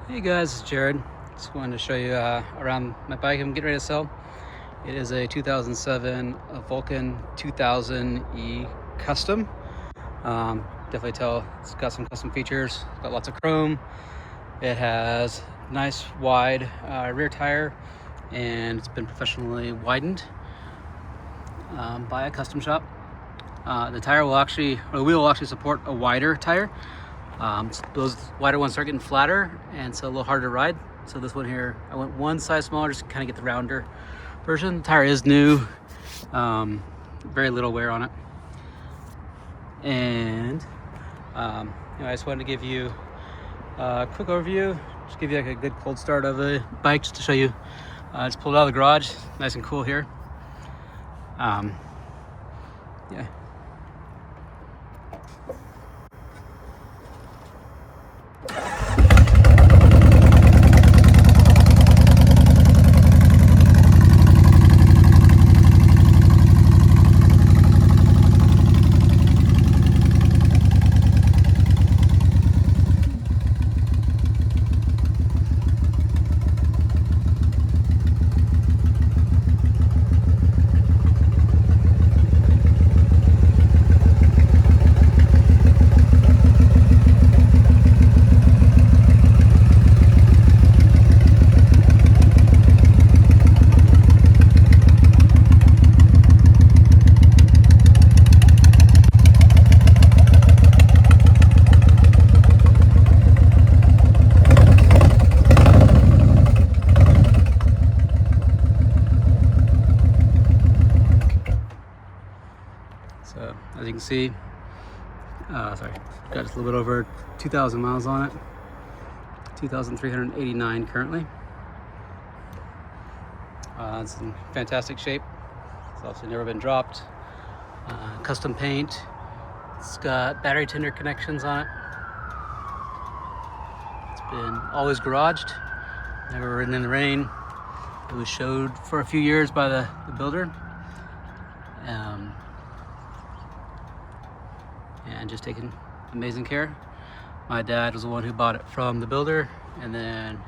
Hey guys, it's Jared. Just wanted to show you around my bike I'm getting ready to sell. It is a 2007 Vulcan 2000E Custom. Definitely tell it's got some custom features, got lots of chrome. It has nice wide rear tire, and it's been professionally widened by a custom shop. The tire will actually, or the wheel will actually support a wider tire. Those wider ones start getting flatter and so a little harder to ride. So this one here, I went one size smaller just to kind of get the rounder version. The tire is new, very little wear on it. And I just wanted to give you a quick overview, just give you like a good cold start of the bike, just to show you. Just pulled it out of the garage, nice and cool here. Yeah. So as you can see, got just a little bit over 2,000 miles on it, 2,389 currently. It's in fantastic shape. It's obviously never been dropped. Custom paint. It's got battery tender connections on it. It's been always garaged, never ridden in the rain. It was showed for a few years by the builder. And just taking amazing care. My dad was the one who bought it from the builder, and then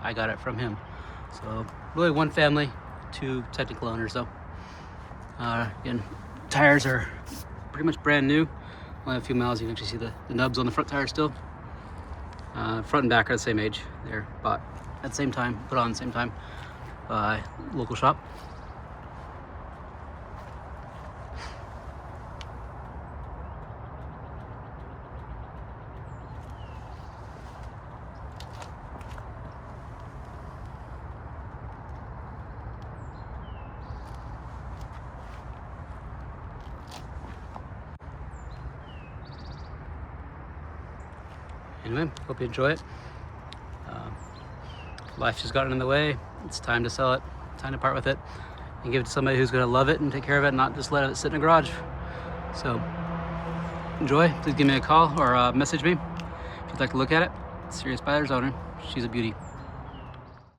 I got it from him. So really one family, two technical owners though. Again, tires are pretty much brand new. Only a few miles, you can actually see the nubs on the front tire still. Front and back are the same age. They're bought at the same time, put on at the same time by local shop. Anyway, hope you enjoy it. Life just gotten in the way. It's time to sell it, time to part with it, and give it to somebody who's gonna love it and take care of it, not just let it sit in a garage. So enjoy. Please give me a call or message me if you'd like to look at it. Serious Buyers owner. She's a beauty.